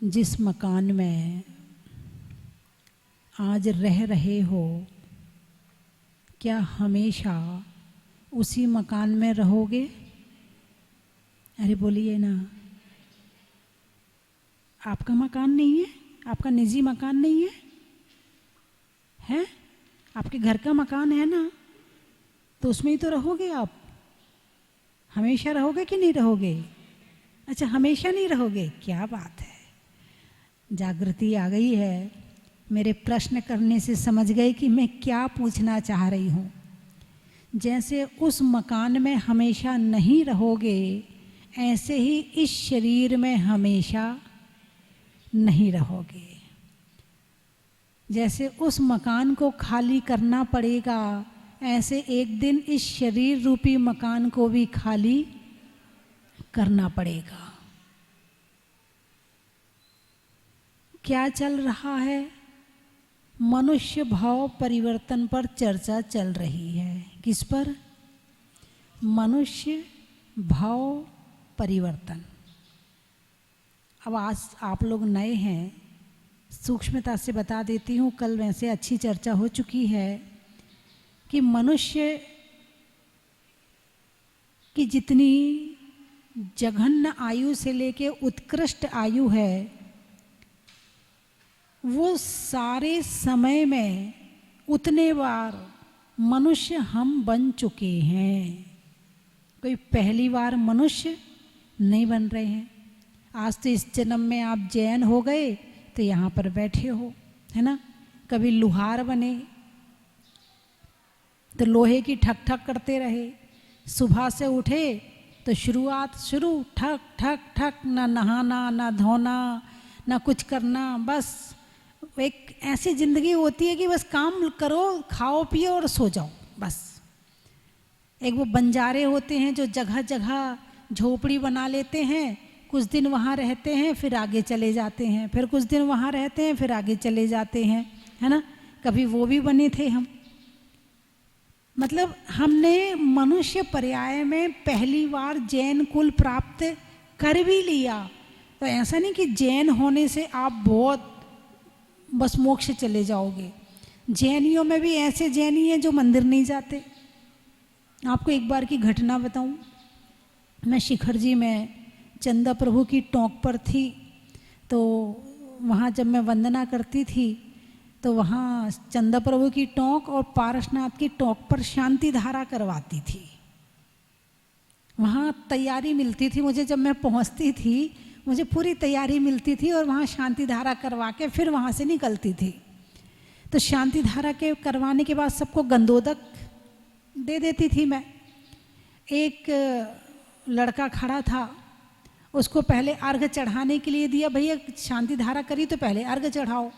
जिस मकान में आज रह रहे हो, क्या हमेशा उसी मकान में रहोगे? अरे बोलिए ना। आपका मकान नहीं है? आपका निजी मकान नहीं है? है? आपके घर का मकान है ना, तो उसमें ही तो रहोगे आप। हमेशा रहोगे कि नहीं रहोगे? अच्छा, हमेशा नहीं रहोगे। क्या बात है, जागृति आ गई है। मेरे प्रश्न करने से समझ गए कि मैं क्या पूछना चाह रही हूँ। जैसे उस मकान में हमेशा नहीं रहोगे, ऐसे ही इस शरीर में हमेशा नहीं रहोगे। जैसे उस मकान को खाली करना पड़ेगा, ऐसे एक दिन इस शरीर रूपी मकान को भी खाली करना पड़ेगा। क्या चल रहा है? मनुष्य भाव परिवर्तन पर चर्चा चल रही है। किस पर? मनुष्य भाव परिवर्तन। अब आज आप लोग नए हैं, सूक्ष्मता से बता देती हूँ। कल वैसे अच्छी चर्चा हो चुकी है कि मनुष्य की जितनी जघन्य आयु से लेके उत्कृष्ट आयु है, वो सारे समय में उतने बार मनुष्य हम बन चुके हैं। कोई पहली बार मनुष्य नहीं बन रहे हैं। आज तो इस जन्म में आप जैन हो गए तो यहाँ पर बैठे हो, है ना। कभी लुहार बने तो लोहे की ठक ठक करते रहे। सुबह से उठे तो शुरुआत शुरू, ठक ठक ठक, ना नहाना ना धोना ना कुछ करना। बस एक ऐसी जिंदगी होती है कि बस काम करो, खाओ पियो और सो जाओ, बस। एक वो बंजारे होते हैं जो जगह जगह झोपड़ी बना लेते हैं, कुछ दिन वहाँ रहते हैं फिर आगे चले जाते हैं, फिर कुछ दिन वहाँ रहते हैं फिर आगे चले जाते हैं, है ना। कभी वो भी बने थे हम। मतलब हमने मनुष्य पर्याय में पहली बार जैन कुल प्राप्त कर भी लिया। तो ऐसा नहीं कि जैन होने से आप बहुत बस मोक्ष चले जाओगे। जैनियों में भी ऐसे जैनी हैं जो मंदिर नहीं जाते। आपको एक बार की घटना बताऊं। मैं शिखर जी में चंदा प्रभु की टोंक पर थी, तो वहाँ जब मैं वंदना करती थी तो वहाँ चंदा प्रभु की टोंक और पारसनाथ की टोंक पर शांति धारा करवाती थी। वहाँ तैयारी मिलती थी मुझे। जब मैं पहुँचती थी मुझे पूरी तैयारी मिलती थी और वहाँ शांति धारा करवा के फिर वहाँ से निकलती थी। तो शांति धारा के करवाने के बाद सबको गंदोदक दे देती थी मैं। एक लड़का खड़ा था, उसको पहले अर्घ चढ़ाने के लिए दिया। भैया शांति धारा करी तो पहले अर्घ चढ़ाओ।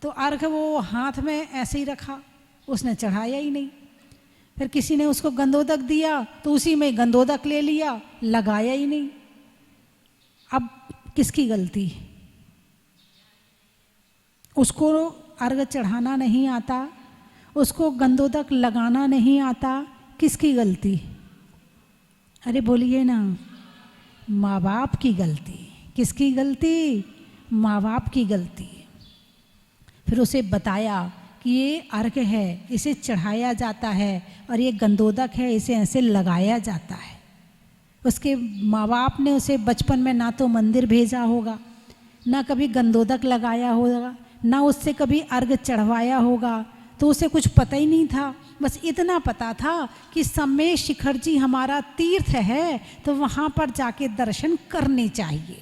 तो अर्घ वो हाथ में ऐसे ही रखा, उसने चढ़ाया ही नहीं। फिर किसी ने उसको गंदोदक दिया तो उसी में गंदोदक ले लिया, लगाया ही नहीं। अब किसकी गलती? उसको अर्घ चढ़ाना नहीं आता, उसको गंदोदक लगाना नहीं आता, किसकी गलती? अरे बोलिए ना। माँ बाप की गलती। किसकी गलती? माँ बाप की गलती। फिर उसे बताया कि ये अर्घ है, इसे चढ़ाया जाता है, और ये गंदोदक है, इसे ऐसे लगाया जाता है। उसके माँ बाप ने उसे बचपन में ना तो मंदिर भेजा होगा, ना कभी गंदोदक लगाया होगा, ना उससे कभी अर्घ चढ़वाया होगा, तो उसे कुछ पता ही नहीं था। बस इतना पता था कि सम्मेद शिखर जी हमारा तीर्थ है, तो वहाँ पर जाके दर्शन करने चाहिए।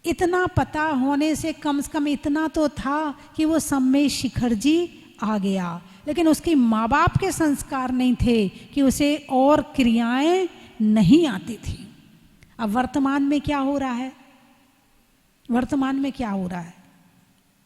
इतना पता होने से कम इतना तो था कि वो सम्मेद शिखर जी आ गया। लेकिन उसके माँ बाप के संस्कार नहीं थे कि उसे और क्रियाएं नहीं आती थी। अब वर्तमान में क्या हो रहा है? वर्तमान में क्या हो रहा है?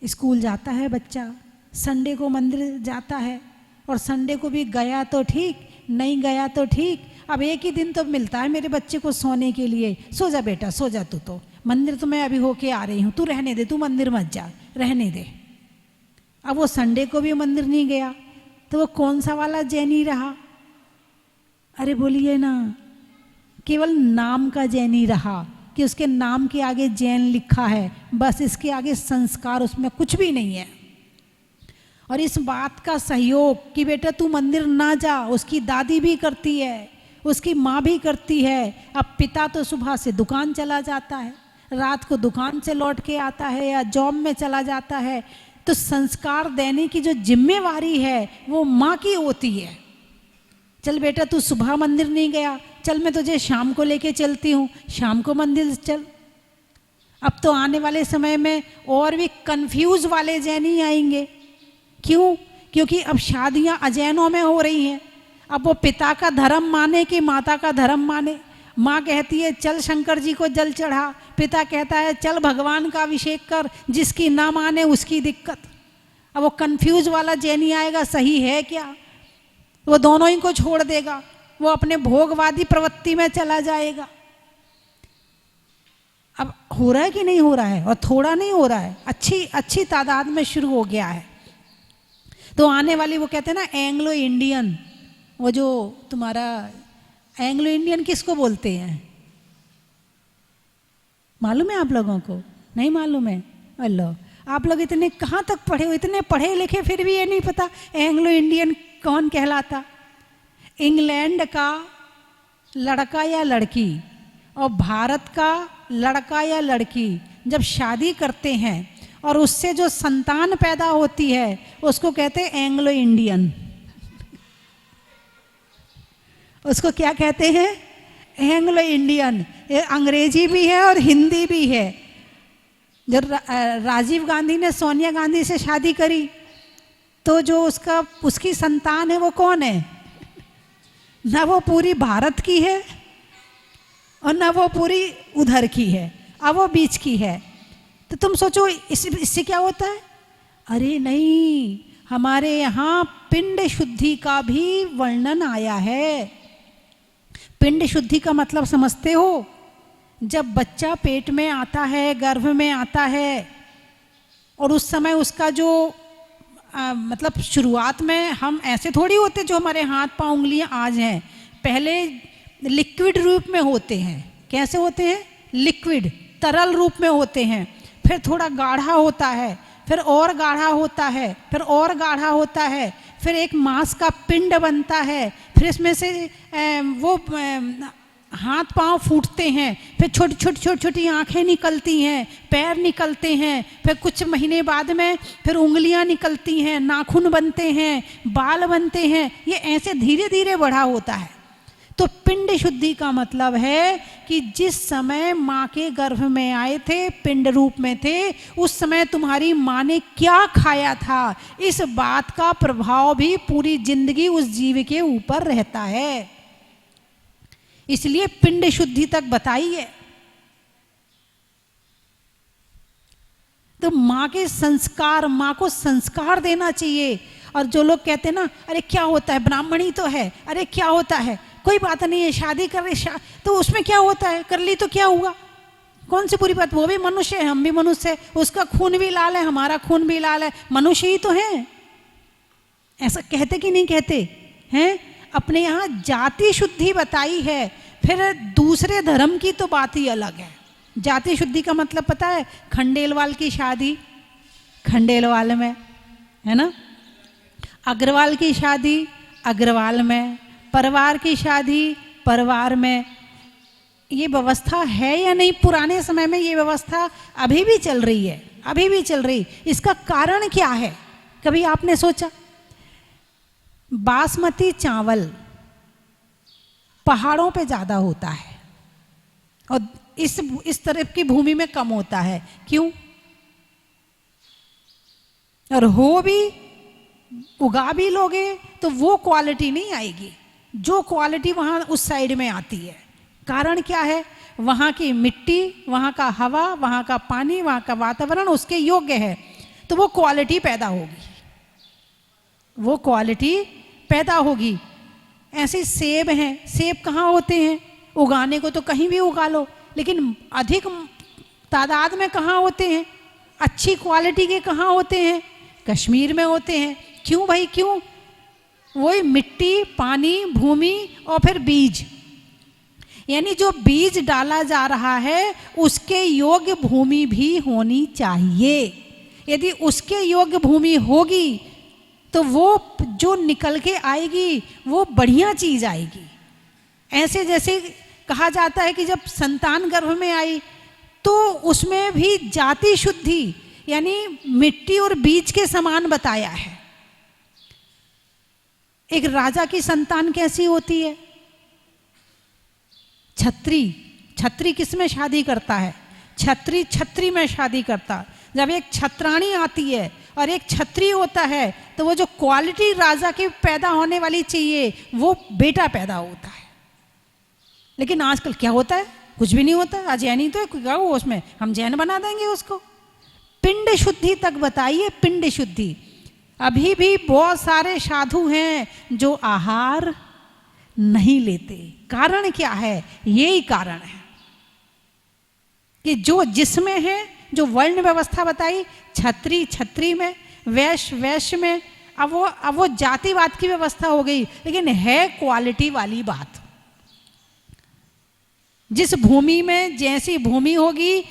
स्कूल जाता है बच्चा, संडे को मंदिर जाता है, और संडे को भी गया तो ठीक, नहीं गया तो ठीक। अब एक ही दिन तो मिलता है मेरे बच्चे को सोने के लिए। सो जा बेटा, सो जा, तू तो मंदिर तो मैं अभी होके आ रही हूँ, तू रहने दे, तू मंदिर मत जा, रहने दे। अब वो संडे को भी मंदिर नहीं गया तो वो कौन सा वाला जैनी रहा? अरे बोलिए ना। केवल नाम का जैनी रहा, कि उसके नाम के आगे जैन लिखा है, बस इसके आगे संस्कार, उसमें कुछ भी नहीं है। और इस बात का सहयोग कि बेटा तू मंदिर ना जा, उसकी दादी भी करती है, उसकी माँ भी करती है। अब पिता तो सुबह से दुकान चला जाता है, रात को दुकान से लौट के आता है या जॉब में चला जाता है, तो संस्कार देने की जो जिम्मेवारी है वो माँ की होती है। चल बेटा तू सुबह मंदिर नहीं गया, चल मैं तुझे शाम को लेके चलती हूँ, शाम को मंदिर चल। अब तो आने वाले समय में और भी कंफ्यूज वाले जैनी आएंगे। क्यों? क्योंकि अब शादियाँ अजैनों में हो रही हैं। अब वो पिता का धर्म माने कि माता का धर्म माने। माँ कहती है चल शंकर जी को जल चढ़ा, पिता कहता है चल भगवान का अभिषेक कर, जिसकी ना माने उसकी दिक्कत। अब वो कंफ्यूज वाला जैनी आएगा, सही है क्या? वो दोनों ही को छोड़ देगा, वो अपने भोगवादी प्रवृत्ति में चला जाएगा। अब हो रहा है कि नहीं हो रहा है? और थोड़ा नहीं हो रहा है, अच्छी तादाद में शुरू हो गया है। तो आने वाली, वो कहते हैं ना एंग्लो इंडियन, वो जो तुम्हारा एंग्लो इंडियन किसको बोलते हैं? मालूम है आप लोगों को? नहीं मालूम है? अल्लाह, आप लोग इतने कहाँ तक पढ़े हो, इतने पढ़े लिखे, फिर भी ये नहीं पता एंग्लो इंडियन कौन कहलाता? इंग्लैंड का लड़का या लड़की और भारत का लड़का या लड़की जब शादी करते हैं और उससे जो संतान पैदा होती है उसको कहते हैं एंग्लो इंडियन। उसको क्या कहते हैं? Anglo Indian. ये अंग्रेजी भी है और हिंदी भी है। जब राजीव गांधी ने सोनिया गांधी से शादी करी तो जो उसकी संतान है वो कौन है? ना वो पूरी भारत की है और ना वो पूरी उधर की है, अब वो बीच की है। तो तुम सोचो इससे क्या होता है? अरे नहीं, हमारे यहाँ पिंड शुद्धि का भी वर्णन आया है। पिंड शुद्धि का मतलब समझते हो? जब बच्चा पेट में आता है, गर्भ में आता है, और उस समय उसका जो मतलब शुरुआत में हम ऐसे थोड़ी होते जो हमारे हाथ पांव उंगलियां आज हैं, पहले लिक्विड रूप में होते हैं। कैसे होते हैं? लिक्विड, तरल रूप में होते हैं। फिर थोड़ा गाढ़ा होता है, फिर और गाढ़ा होता है, फिर और गाढ़ा होता है, फिर एक मांस का पिंड बनता है, फिर इसमें से वो हाथ पांव फूटते हैं, फिर छोटी छोटी छोटी छोटी आँखें निकलती हैं, पैर निकलते हैं, फिर कुछ महीने बाद में फिर उंगलियां निकलती हैं, नाखून बनते हैं, बाल बनते हैं। ये ऐसे धीरे धीरे बढ़ा होता है। तो पिंड शुद्धि का मतलब है कि जिस समय माँ के गर्भ में आए थे, पिंड रूप में थे, उस समय तुम्हारी माँ ने क्या खाया था, इस बात का प्रभाव भी पूरी जिंदगी उस जीव के ऊपर रहता है। इसलिए पिंड शुद्धि तक बताई है। तो माँ के संस्कार, माँ को संस्कार देना चाहिए। और जो लोग कहते हैं ना, अरे क्या होता है, ब्राह्मणी तो है, अरे क्या होता है, कोई बात नहीं है, शादी कर रहे तो उसमें क्या होता है, कर ली तो क्या हुआ, कौन सी बुरी बात, वो भी मनुष्य है, हम भी मनुष्य है, उसका खून भी लाल है, हमारा खून भी लाल है, मनुष्य ही तो है। ऐसा कहते कि नहीं कहते हैं? अपने यहाँ जाति शुद्धि बताई है, फिर दूसरे धर्म की तो बात ही अलग है। जाति शुद्धि का मतलब पता है? खंडेलवाल की शादी खंडेलवाल में है ना, अग्रवाल की शादी अग्रवाल में, परिवार की शादी परिवार में। ये व्यवस्था है या नहीं? पुराने समय में ये व्यवस्था अभी भी चल रही है, अभी भी चल रही। इसका कारण क्या है, कभी आपने सोचा? बासमती चावल पहाड़ों पे ज़्यादा होता है और इस तरफ की भूमि में कम होता है। क्यों? और हो भी, उगा भी लोगे तो वो क्वालिटी नहीं आएगी जो क्वालिटी वहाँ उस साइड में आती है। कारण क्या है? वहाँ की मिट्टी, वहाँ का हवा, वहाँ का पानी, वहाँ का वातावरण उसके योग्य है, तो वो क्वालिटी पैदा होगी, वो क्वालिटी पैदा होगी। ऐसे सेब हैं, सेब कहाँ होते हैं? उगाने को तो कहीं भी उगा लो, लेकिन अधिक तादाद में कहाँ होते हैं? अच्छी क्वालिटी के कहाँ होते हैं? कश्मीर में होते हैं। क्यों भाई, क्यों? वही मिट्टी, पानी, भूमि और फिर बीज, यानी जो बीज डाला जा रहा है उसके योग्य भूमि भी होनी चाहिए। यदि उसके योग्य भूमि होगी तो वो जो निकल के आएगी वो बढ़िया चीज आएगी। ऐसे जैसे कहा जाता है कि जब संतान गर्भ में आई तो उसमें भी जाति शुद्धि यानी मिट्टी और बीज के समान बताया है। एक राजा की संतान कैसी होती है? छत्री। छत्री किस में शादी करता है? छत्री छत्री में शादी करता। जब एक छत्राणी आती है और एक छत्री होता है तो वो जो क्वालिटी राजा की पैदा होने वाली चाहिए वो बेटा पैदा होता है। लेकिन आजकल क्या होता है? कुछ भी नहीं होता। अजैनी तो क्या हो उसमें, हम जैन बना देंगे उसको। पिंड शुद्धि तक बताइए, पिंड शुद्धि। अभी भी बहुत सारे साधु हैं जो आहार नहीं लेते। कारण क्या है? यही कारण है कि जो जिसमें है, जो वर्ण व्यवस्था बताई, छत्री छत्री में, वैश्य वैश्य में, अब वो जातिवाद की व्यवस्था हो गई। लेकिन है क्वालिटी वाली बात। जिस भूमि में जैसी भूमि होगी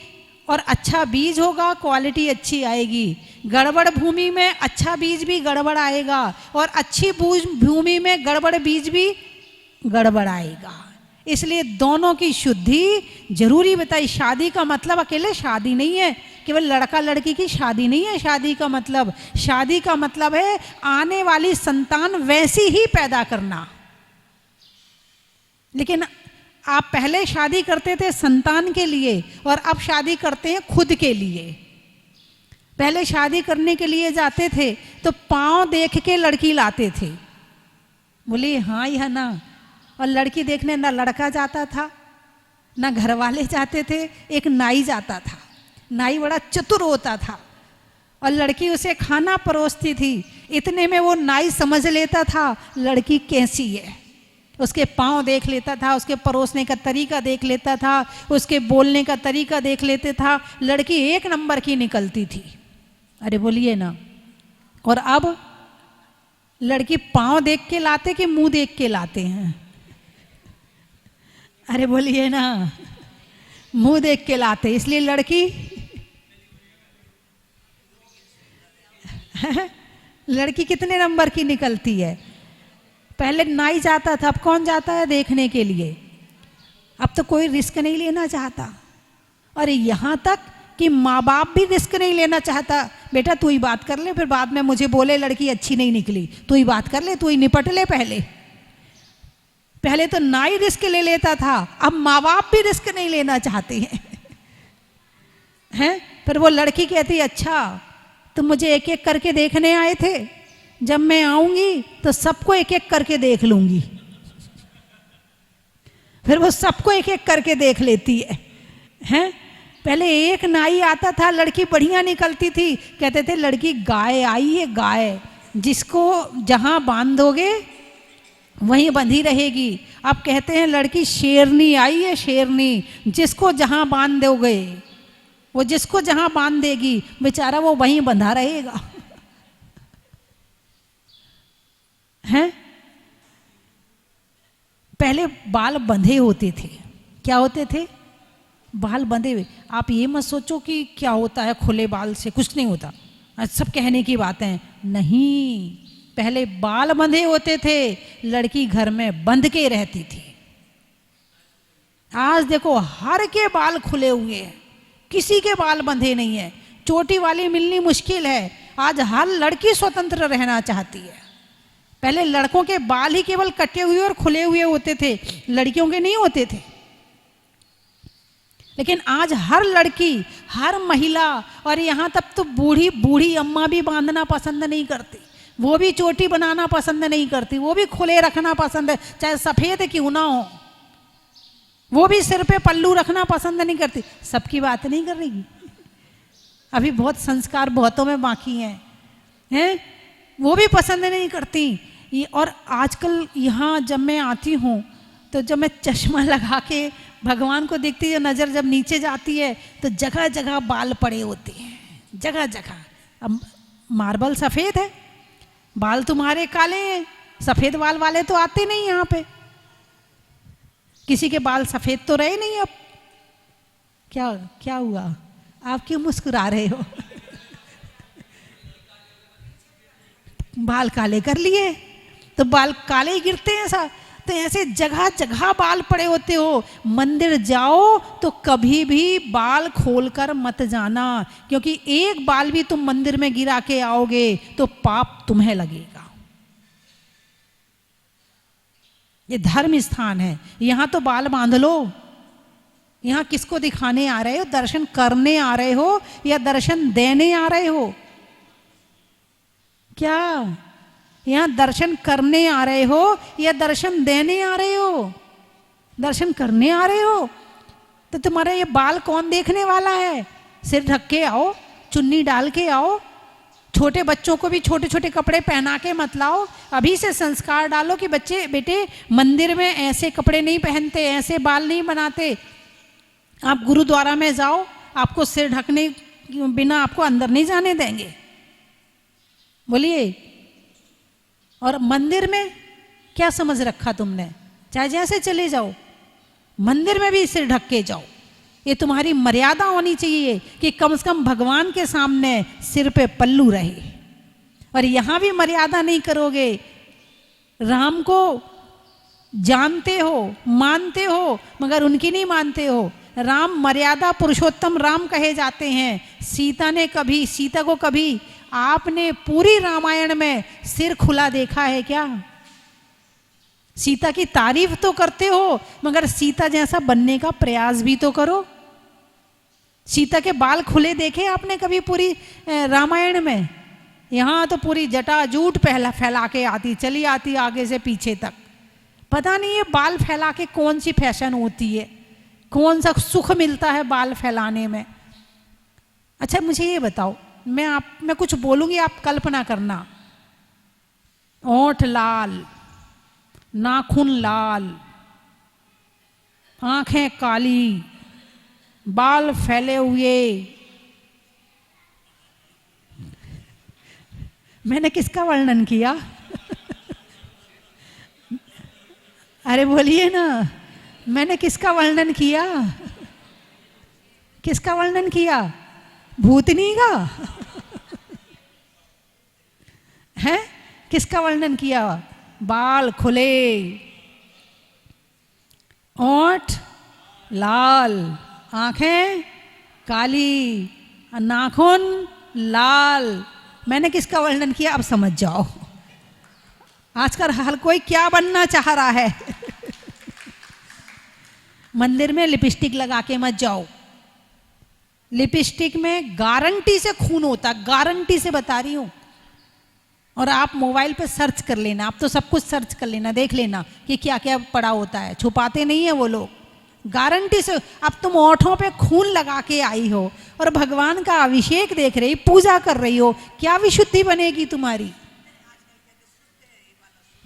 और अच्छा बीज होगा, क्वालिटी अच्छी आएगी। गड़बड़ भूमि में अच्छा बीज भी गड़बड़ आएगा और अच्छी भूमि में गड़बड़ बीज भी गड़बड़ आएगा। इसलिए दोनों की शुद्धि जरूरी बताई। शादी का मतलब अकेले शादी नहीं है, केवल लड़का लड़की की शादी नहीं है। शादी का मतलब है आने वाली संतान वैसी ही पैदा करना। लेकिन आप पहले शादी करते थे संतान के लिए और अब शादी करते हैं खुद के लिए। पहले शादी करने के लिए जाते थे तो पाँव देख के लड़की लाते थे, बोली हाँ या ना। और लड़की देखने ना लड़का जाता था ना घर वाले जाते थे, एक नाई जाता था। नाई बड़ा चतुर होता था और लड़की उसे खाना परोसती थी। इतने में वो नाई समझ लेता था लड़की कैसी है। उसके पाँव देख लेता था, उसके परोसने का तरीका देख लेता था, उसके बोलने का तरीका देख लेते था। लड़की एक नंबर की निकलती थी। अरे बोलिए ना। और अब लड़की पाँव देख के लाते कि मुंह देख के लाते हैं? अरे बोलिए ना, मुंह देख के लाते। इसलिए लड़की कितने नंबर की निकलती है? पहले नाई जाता था, अब कौन जाता है देखने के लिए? अब तो कोई रिस्क नहीं लेना चाहता। और यहाँ तक कि माँ बाप भी रिस्क नहीं लेना चाहता। बेटा तू ही बात कर ले, फिर बाद में मुझे बोले लड़की अच्छी नहीं निकली। तू ही बात कर ले, तू ही निपट ले। पहले तो नाई रिस्क ले लेता था, अब माँ बाप भी रिस्क नहीं लेना चाहते हैं। फिर वो लड़की कहती अच्छा तुम मुझे एक एक करके देखने आए थे, जब मैं आऊंगी तो सबको एक एक करके देख लूंगी। फिर वो सबको एक एक करके देख लेती है। पहले एक नाई आता था, लड़की बढ़िया निकलती थी, कहते थे लड़की गाय आई है, गाय, जिसको जहां बांधोगे वहीं बंधी रहेगी। अब कहते हैं लड़की शेरनी आई है, शेरनी, जिसको जहां बांध दोगे, वो जिसको जहां बांध देगी बेचारा वो वहीं बंधा रहेगा। हैं? पहले बाल बंधे होते थे। क्या होते थे? बाल बंधे हुए। आप ये मत सोचो कि क्या होता है खुले बाल से, कुछ नहीं होता, सब कहने की बातें नहीं। पहले बाल बंधे होते थे, लड़की घर में बंध के रहती थी। आज देखो हर के बाल खुले हुए हैं, किसी के बाल बंधे नहीं है। चोटी वाली मिलनी मुश्किल है। आज हर लड़की स्वतंत्र रहना चाहती है। पहले लड़कों के बाल ही केवल कटे हुए और खुले हुए होते थे, लड़कियों के नहीं होते थे। लेकिन आज हर लड़की, हर महिला, और यहाँ तक तो बूढ़ी बूढ़ी अम्मा भी बांधना पसंद नहीं करती। वो भी चोटी बनाना पसंद नहीं करती, वो भी खुले रखना पसंद है, चाहे सफ़ेद क्यों ना हो। वो भी सिर पे पल्लू रखना पसंद नहीं करती। सबकी बात नहीं कर रही, अभी बहुत संस्कार बहुतों में बाकी हैं, वो भी पसंद नहीं करती। और आजकल यहाँ जब मैं आती हूँ तो जब मैं चश्मा लगा के भगवान को देखती है, नज़र जब नीचे जाती है तो जगह जगह बाल पड़े होते हैं, जगह जगह। अब मार्बल सफ़ेद है, बाल तुम्हारे काले हैं, सफ़ेद बाल वाले तो आते नहीं यहाँ पे। किसी के बाल सफेद तो रहे नहीं अब? क्या क्या हुआ? आप क्यों मुस्कुरा रहे हो? बाल काले कर लिए तो बाल काले ही गिरते हैं ऐसा? तो ऐसे जगह जगह बाल पड़े होते हो। मंदिर जाओ तो कभी भी बाल खोलकर मत जाना, क्योंकि एक बाल भी तुम मंदिर में गिरा के आओगे तो पाप तुम्हें लगेगा। ये धर्म स्थान है, यहां तो बाल बांध लो। यहां किसको दिखाने आ रहे हो? दर्शन करने आ रहे हो या दर्शन देने आ रहे हो? क्या यहां दर्शन करने आ रहे हो या दर्शन देने आ रहे हो? दर्शन करने आ रहे हो तो तुम्हारा ये बाल कौन देखने वाला है? सिर ढक के आओ, चुन्नी डाल के आओ। छोटे बच्चों को भी छोटे छोटे कपड़े पहना के मत लाओ। अभी से संस्कार डालो कि बच्चे बेटे मंदिर में ऐसे कपड़े नहीं पहनते, ऐसे बाल नहीं बनाते। आप गुरुद्वारा में जाओ, आपको सिर ढकने बिना आपको अंदर नहीं जाने देंगे। बोलिए। और मंदिर में क्या समझ रखा तुमने? चाहे जैसे चले जाओ, मंदिर में भी सिर ढक के जाओ। ये तुम्हारी मर्यादा होनी चाहिए कि कम से कम भगवान के सामने सिर पे पल्लू रहे। और यहां भी मर्यादा नहीं करोगे। राम को जानते हो, मानते हो, मगर उनकी नहीं मानते हो। राम मर्यादा पुरुषोत्तम राम कहे जाते हैं। सीता को कभी आपने पूरी रामायण में सिर खुला देखा है क्या? सीता की तारीफ तो करते हो, मगर सीता जैसा बनने का प्रयास भी तो करो। सीता के बाल खुले देखे आपने कभी पूरी रामायण में? यहां तो पूरी जटा जूट फैला के आती, चली आती आगे से पीछे तक। पता नहीं ये बाल फैला के कौन सी फैशन होती है, कौन सा सुख मिलता है बाल फैलाने में। अच्छा मुझे ये बताओ, मैं कुछ बोलूंगी, आप कल्पना करना। ओंठ लाल, नाखून लाल, आंखें काली, बाल फैले हुए। मैंने किसका वर्णन किया? अरे बोलिए ना, मैंने किसका वर्णन किया? किसका वर्णन किया? भूतनी का है? किसका वर्णन किया? बाल खुले, ओंठ लाल, आंखें काली, नाखून लाल। मैंने किसका वर्णन किया? अब समझ जाओ। आजकल हर कोई क्या बनना चाह रहा है। मंदिर में लिपस्टिक लगा के मत जाओ। लिपस्टिक में गारंटी से खून होता, गारंटी से बता रही हूं। और आप मोबाइल पे सर्च कर लेना, आप तो सब कुछ सर्च कर लेना, देख लेना कि क्या क्या पड़ा होता है। छुपाते नहीं है वो लोग, गारंटी से। अब तुम ओंठों पे खून लगा के आई हो और भगवान का अभिषेक देख रही, पूजा कर रही हो, क्या विशुद्धि बनेगी तुम्हारी?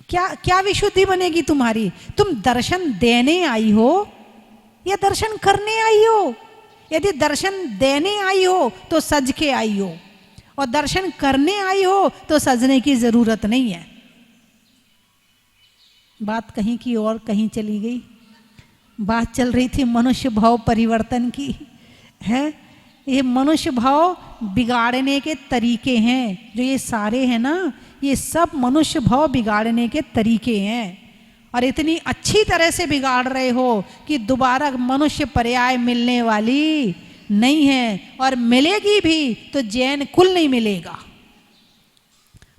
क्या विशुद्धि बनेगी तुम्हारी? तुम दर्शन देने आई हो या दर्शन करने आई हो? यदि दर्शन देने आई हो तो सज के आई हो, और दर्शन करने आई हो तो सजने की जरूरत नहीं है। बात कहीं की और कहीं चली गई। बात चल रही थी मनुष्य भाव परिवर्तन की, है। ये मनुष्य भाव बिगाड़ने के तरीके हैं, जो ये सारे हैं ना, ये सब मनुष्य भाव बिगाड़ने के तरीके हैं। और इतनी अच्छी तरह से बिगाड़ रहे हो कि दोबारा मनुष्य पर्याय मिलने वाली नहीं है, और मिलेगी भी तो जैन कुल नहीं मिलेगा।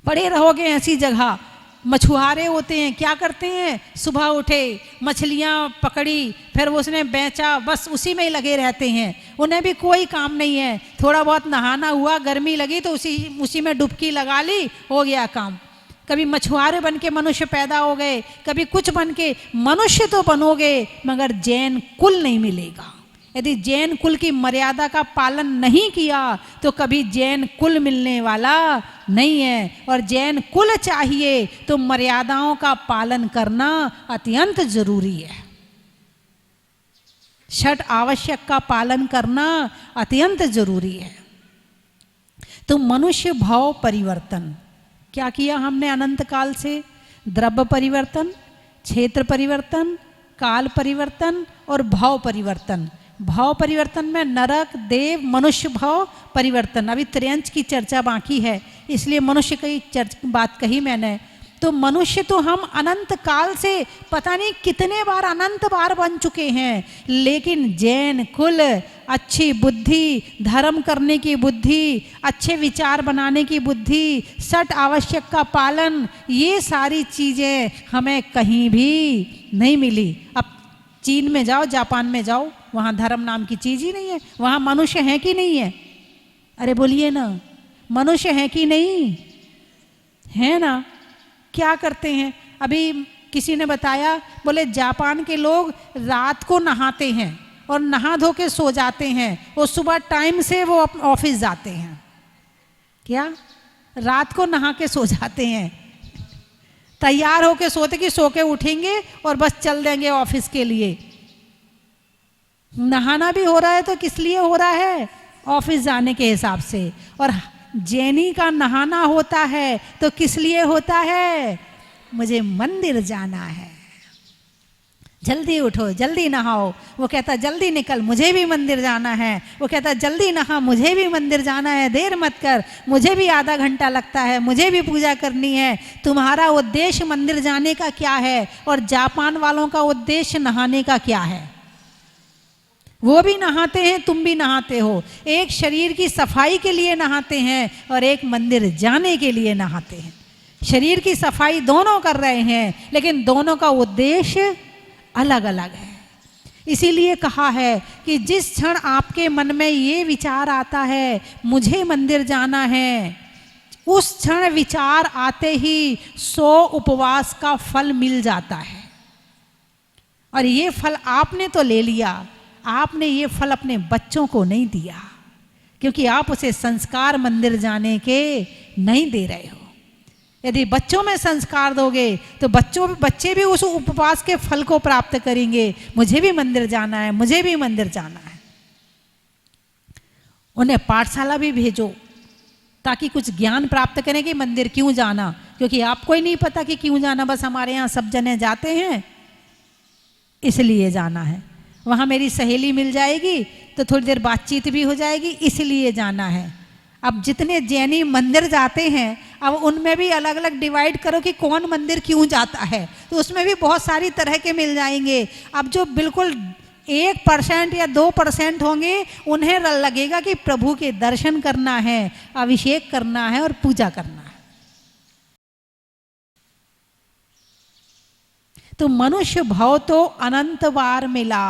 पड़े रहोगे ऐसी जगह। मछुआरे होते हैं, क्या करते हैं? सुबह उठे, मछलियां पकड़ी, फिर उसने बेचा, बस उसी में ही लगे रहते हैं। उन्हें भी कोई काम नहीं है। थोड़ा बहुत नहाना हुआ, गर्मी लगी तो उसी में डुबकी लगा ली, हो गया काम। कभी मछुआरे बन के मनुष्य पैदा हो गए, कभी कुछ बन के। मनुष्य तो बनोगे मगर जैन कुल नहीं मिलेगा। यदि जैन कुल की मर्यादा का पालन नहीं किया तो कभी जैन कुल मिलने वाला नहीं है। और जैन कुल चाहिए तो मर्यादाओं का पालन करना अत्यंत जरूरी है। षट आवश्यक का पालन करना अत्यंत जरूरी है। तो मनुष्य भाव परिवर्तन क्या किया हमने अनंत काल से? द्रव्य परिवर्तन, क्षेत्र परिवर्तन, काल परिवर्तन और भाव परिवर्तन। भाव परिवर्तन में नरक, देव, मनुष्य भाव परिवर्तन। अभी त्रियंच की चर्चा बाकी है, इसलिए मनुष्य की बात कही मैंने। तो मनुष्य तो हम अनंत काल से पता नहीं कितने बार, अनंत बार बन चुके हैं, लेकिन जैन कुल, अच्छी बुद्धि, धर्म करने की बुद्धि, अच्छे विचार बनाने की बुद्धि, सठ आवश्यक का पालन, ये सारी चीज़ें हमें कहीं भी नहीं मिली। अब चीन में जाओ, जापान में जाओ, वहाँ धर्म नाम की चीज़ ही नहीं है। वहाँ मनुष्य है कि नहीं है? अरे बोलिए ना, मनुष्य है कि नहीं है ना? क्या करते हैं? अभी किसी ने बताया, बोले जापान के लोग रात को नहाते हैं और नहा धो के सो जाते हैं और सुबह टाइम से वो ऑफिस जाते हैं। क्या? रात को नहा के सो जाते हैं, तैयार होके सोते कि सो के उठेंगे और बस चल देंगे ऑफिस के लिए। नहाना भी हो रहा है तो किस लिए हो रहा है? ऑफिस जाने के हिसाब से। और जैनी का नहाना होता है तो किस लिए होता है? मुझे मंदिर जाना है, जल्दी उठो, जल्दी नहाओ। वो कहता जल्दी निकल, मुझे भी मंदिर जाना है। वो कहता जल्दी नहा, मुझे भी मंदिर जाना है, देर मत कर, मुझे भी आधा घंटा लगता है, मुझे भी पूजा करनी है। तुम्हारा उद्देश्य मंदिर जाने का क्या है और जापान वालों का उद्देश्य नहाने का क्या है? वो भी नहाते हैं, तुम भी नहाते हो। एक शरीर की सफाई के लिए नहाते हैं और एक मंदिर जाने के लिए नहाते हैं। शरीर की सफाई दोनों कर रहे हैं, लेकिन दोनों का उद्देश्य अलग अलग है। इसीलिए कहा है कि जिस क्षण आपके मन में ये विचार आता है मुझे मंदिर जाना है, उस क्षण विचार आते ही 100 उपवास का फल मिल जाता है। और ये फल आपने तो ले लिया, आपने ये फल अपने बच्चों को नहीं दिया, क्योंकि आप उसे संस्कार मंदिर जाने के नहीं दे रहे हो। यदि बच्चों में संस्कार दोगे तो बच्चे भी उस उपवास के फल को प्राप्त करेंगे। मुझे भी मंदिर जाना है, मुझे भी मंदिर जाना है। उन्हें पाठशाला भी भेजो ताकि कुछ ज्ञान प्राप्त करें कि मंदिर क्यों जाना, क्योंकि आपको ही नहीं पता कि क्यों जाना। बस हमारे यहाँ सब जने जाते हैं इसलिए जाना है, वहाँ मेरी सहेली मिल जाएगी तो थोड़ी देर बातचीत भी हो जाएगी, इसलिए जाना है। अब जितने जैनी मंदिर जाते हैं, अब उनमें भी अलग अलग डिवाइड करो कि कौन मंदिर क्यों जाता है, तो उसमें भी बहुत सारी तरह के मिल जाएंगे। अब जो बिल्कुल 1% या 2% होंगे, उन्हें लगेगा कि प्रभु के दर्शन करना है, अभिषेक करना है और पूजा करना है। तो मनुष्य भाव तो अनंत बार मिला।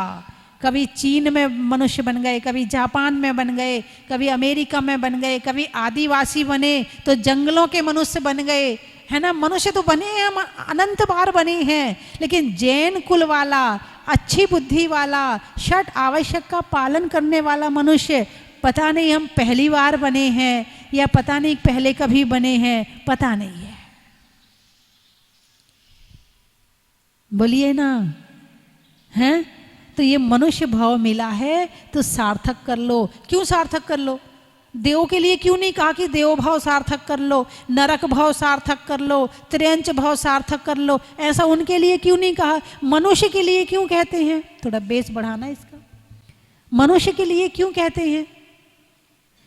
कभी चीन में मनुष्य बन गए, कभी जापान में बन गए, कभी अमेरिका में बन गए, कभी आदिवासी बने तो जंगलों के मनुष्य बन गए, है ना। मनुष्य तो बने हैं, हम अनंत बार बने हैं, लेकिन जैन कुल वाला, अच्छी बुद्धि वाला, षट आवश्यक का पालन करने वाला मनुष्य, पता नहीं हम पहली बार बने हैं या पता नहीं पहले कभी बने हैं, पता नहीं है। बोलिए ना, हैं? तो ये मनुष्य भाव मिला है तो सार्थक कर लो। क्यों सार्थक कर लो? देव के लिए क्यों नहीं कहा कि देव भाव सार्थक कर लो, नरक भाव सार्थक कर लो, त्रियंच भाव सार्थक कर लो? ऐसा उनके लिए क्यों नहीं कहा? मनुष्य के लिए क्यों कहते हैं? थोड़ा बेस बढ़ाना इसका। मनुष्य के लिए क्यों कहते हैं?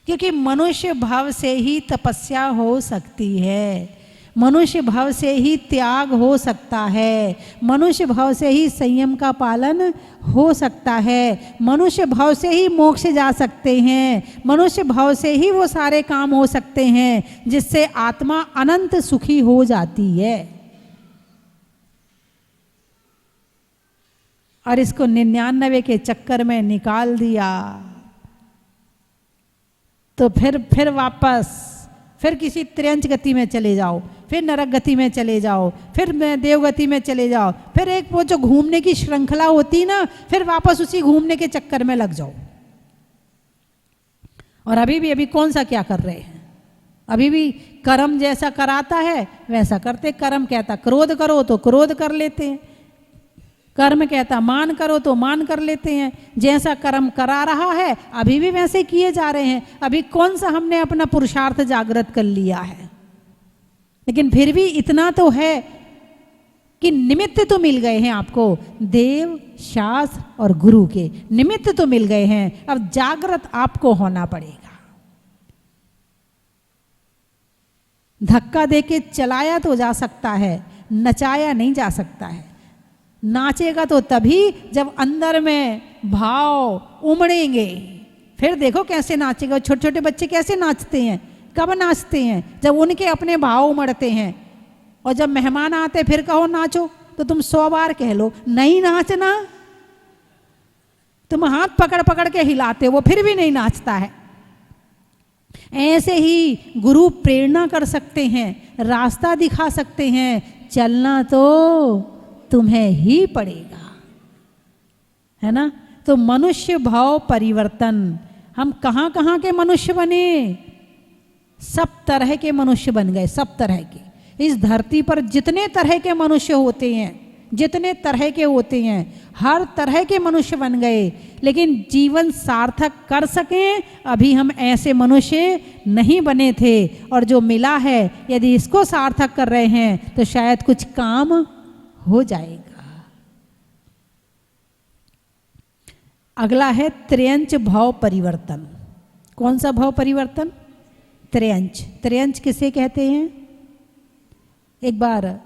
क्योंकि मनुष्य भाव से ही तपस्या हो सकती है, मनुष्य भाव से ही त्याग हो सकता है, मनुष्य भाव से ही संयम का पालन हो सकता है, मनुष्य भाव से ही मोक्ष जा सकते हैं, मनुष्य भाव से ही वो सारे काम हो सकते हैं जिससे आत्मा अनंत सुखी हो जाती है। और इसको 99 के चक्कर में निकाल दिया तो फिर वापस फिर किसी त्रियंच गति में चले जाओ, फिर नरक गति में चले जाओ, फिर देव गति में चले जाओ, फिर एक वो जो घूमने की श्रृंखला होती ना, फिर वापस उसी घूमने के चक्कर में लग जाओ। और अभी कौन सा क्या कर रहे हैं? अभी भी कर्म जैसा कराता है वैसा करते। कर्म कहता क्रोध करो तो क्रोध कर लेते हैं, कर्म कहता मान करो तो मान कर लेते हैं। जैसा कर्म करा रहा है अभी भी वैसे किए जा रहे हैं। अभी कौन सा हमने अपना पुरुषार्थ जागृत कर लिया है? लेकिन फिर भी इतना तो है कि निमित्त तो मिल गए हैं आपको, देव, शास्त्र और गुरु के निमित्त तो मिल गए हैं, अब जागृत आपको होना पड़ेगा। धक्का देके चलाया तो जा सकता है, नचाया नहीं जा सकता है। नाचेगा तो तभी जब अंदर में भाव उमड़ेंगे, फिर देखो कैसे नाचेगा। छोटे छोटे बच्चे कैसे नाचते हैं, कब नाचते हैं? जब उनके अपने भाव उमड़ते हैं। और जब मेहमान आते फिर कहो नाचो, तो तुम 100 बार कह लो नहीं नाचना, तुम हाथ पकड़ पकड़ के हिलाते, वो फिर भी नहीं नाचता है। ऐसे ही गुरु प्रेरणा कर सकते हैं, रास्ता दिखा सकते हैं, चलना तो तुम्हें ही पड़ेगा, है ना। तो मनुष्य भाव परिवर्तन, हम कहाँ कहाँ के मनुष्य बने? सब तरह के मनुष्य बन गए, सब तरह के। इस धरती पर जितने तरह के मनुष्य होते हैं, जितने तरह के होते हैं, हर तरह के मनुष्य बन गए। लेकिन जीवन सार्थक कर सकें, अभी हम ऐसे मनुष्य नहीं बने थे। और जो मिला है, यदि इसको सार्थक कर रहे हैं तो शायद कुछ काम हो जाएगा। अगला है त्रयंच भाव परिवर्तन। कौन सा भाव परिवर्तन? त्रयंच। त्रयंच किसे कहते हैं? एक बार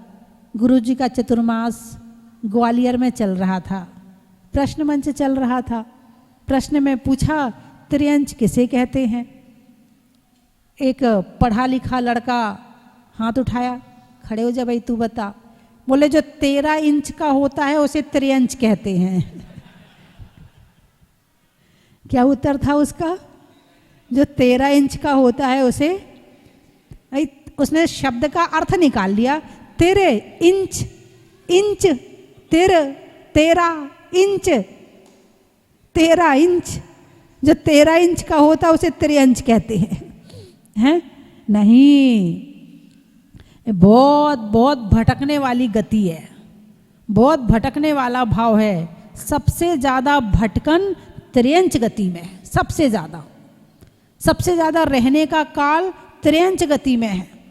गुरुजी का चतुर्मास ग्वालियर में चल रहा था, प्रश्न मंच चल रहा था। प्रश्न में पूछा त्रयंच किसे कहते हैं? एक पढ़ा लिखा लड़का हाथ उठाया, खड़े हो जा भाई तू बता। बोले जो 13 इंच का होता है उसे त्रयंच कहते हैं। क्या उत्तर था उसका? जो 13 इंच का होता है उसे, उसने शब्द का अर्थ निकाल लिया। तेरे इंच, इंच, तेरे, 13 इंच, 13 इंच, जो 13 इंच का होता है उसे त्रयंच कहते हैं। नहीं, बहुत बहुत भटकने वाली गति है, बहुत भटकने वाला भाव है। सबसे ज्यादा भटकन त्रयंच गति में है, सबसे ज्यादा रहने का काल त्रयंच गति में है।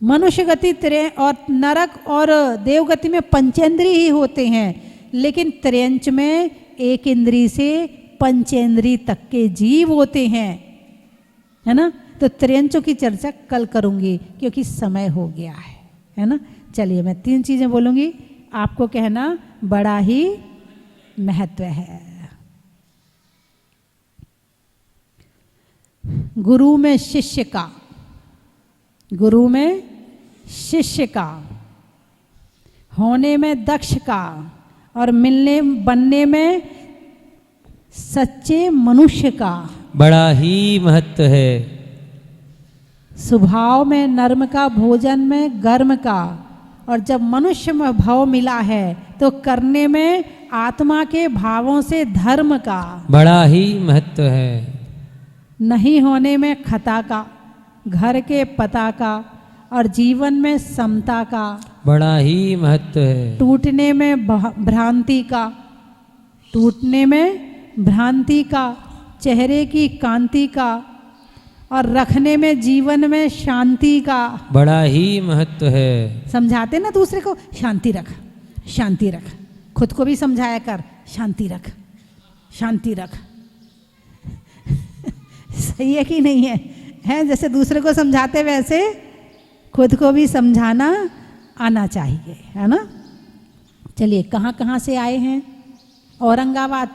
मनुष्य गति और नरक और देव गति में पंचेंद्रिय ही होते हैं, लेकिन त्रयंच में 1 इंद्रिय से पंचेंद्रिय तक के जीव होते हैं, है ना। तो त्रयंचों की चर्चा कल करूंगी क्योंकि समय हो गया है ना। चलिए मैं 3 चीजें बोलूंगी, आपको कहना बड़ा ही महत्व है। गुरु में शिष्य का, गुरु में शिष्य का, होने में दक्ष का, और मिलने बनने में सच्चे मनुष्य का बड़ा ही महत्व है। स्वभाव में नर्म का, भोजन में गर्म का, और जब मनुष्य में भाव मिला है तो करने में आत्मा के भावों से धर्म का बड़ा ही महत्व है। नहीं होने में खता का, घर के पता का, और जीवन में समता का बड़ा ही महत्व है। टूटने में भ्रांति का, टूटने में भ्रांति का, चेहरे की कांति का, और रखने में जीवन में शांति का बड़ा ही महत्व है। समझाते ना दूसरे को, शांति रख, शांति रख, खुद को भी समझाया कर, शांति रख, शांति रख। सही है कि नहीं है? जैसे दूसरे को समझाते वैसे खुद को भी समझाना आना चाहिए, है ना। चलिए कहाँ कहाँ से आए हैं? औरंगाबाद।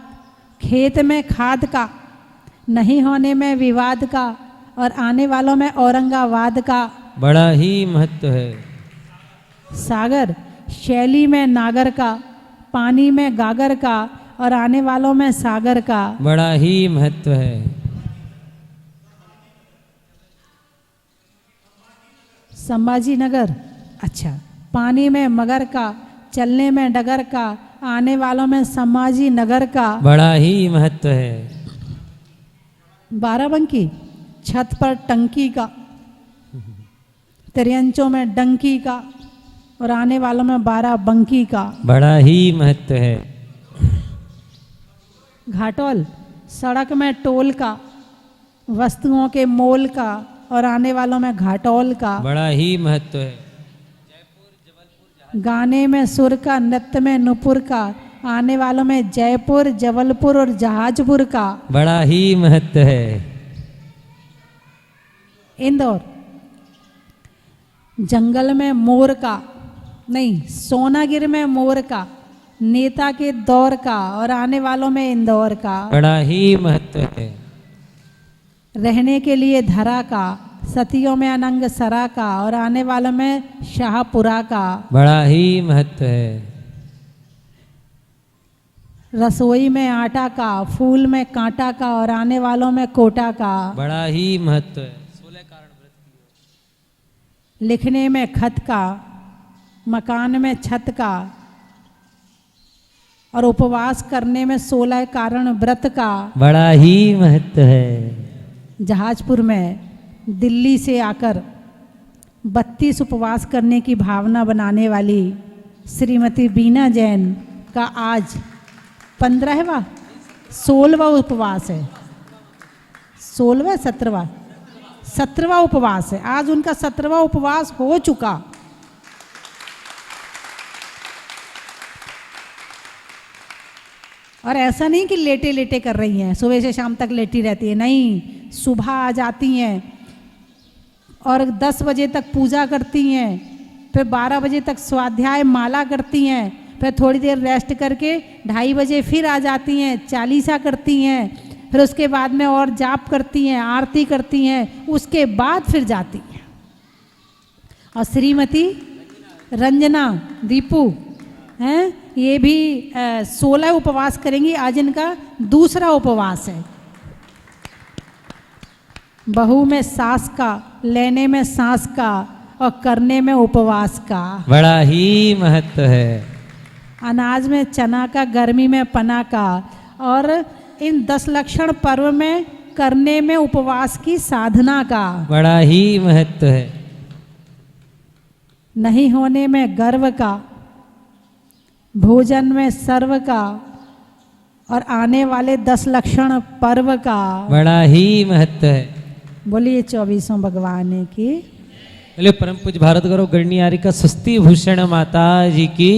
खेत में खाद का, नहीं होने में विवाद का, और आने वालों में औरंगाबाद का बड़ा ही महत्व है। सागर। शैली में नागर का, पानी में गागर का, और आने वालों में सागर का बड़ा ही महत्व है। संभाजी नगर। अच्छा, पानी में मगर का, चलने में डगर का, आने वालों में संभाजी नगर का बड़ा ही महत्व है। बाराबंकी। छत पर टंकी का, त्रयंचों में डंकी का, और आने वालों में 12 बंकी का बड़ा ही महत्व है। घाटोल। सड़क में टोल का, वस्तुओं के मोल का, और आने वालों में घाटोल का बड़ा ही महत्व है। गाने में सुर का, नृत्य में नुपुर का, आने वालों में जयपुर, जबलपुर और जहाजपुर का। बड़ा ही महत्व है। इंदौर, जंगल में मोर का, नहीं, सोनागिर में मोर का, नेता के दौर का और आने वालों में इंदौर का। बड़ा ही महत्व है। रहने के लिए धरा का, सतियों में अनंग सरा का और आने वालों में शाहपुरा का। बड़ा ही महत्व है। रसोई में आटा का, फूल में कांटा का और आने वालों में कोटा का। बड़ा ही महत्व है। लिखने में खत का, मकान में छत का और उपवास करने में 16 कारण व्रत का। बड़ा ही महत्व है। जहाजपुर में दिल्ली से आकर 32 उपवास करने की भावना बनाने वाली श्रीमती बीना जैन का आज 15वां 16वां उपवास है। 16वां 17वां उपवास है। आज उनका 17वां उपवास हो चुका। और ऐसा नहीं कि लेटे लेटे कर रही हैं, सुबह से शाम तक लेटी रहती है, नहीं, सुबह आ जाती हैं और 10 बजे तक पूजा करती हैं, फिर 12 बजे तक स्वाध्याय माला करती हैं, फिर थोड़ी देर रेस्ट करके 2:30 बजे फिर आ जाती हैं, चालीसा करती हैं, फिर उसके बाद में और जाप करती हैं, आरती करती हैं, उसके बाद फिर जाती हैं। और श्रीमती रंजना दीपू हैं, ये भी 16 उपवास करेंगी। आज इनका दूसरा उपवास है। बहू में सास का, लेने में सांस का और करने में उपवास का। बड़ा ही महत्व है। अनाज में चना का, गर्मी में पना का और इन 10 लक्षण पर्व में करने में उपवास की साधना का। बड़ा ही महत्व है। नहीं होने में गर्व का, भोजन में सर्व का और आने वाले 10 लक्षण पर्व का। बड़ा ही महत्व है। बोलिए 24 भगवान की। बोले परम पूज्य भारत गौरव गणनीय आर्य का स्वस्ति भूषण माता जी की।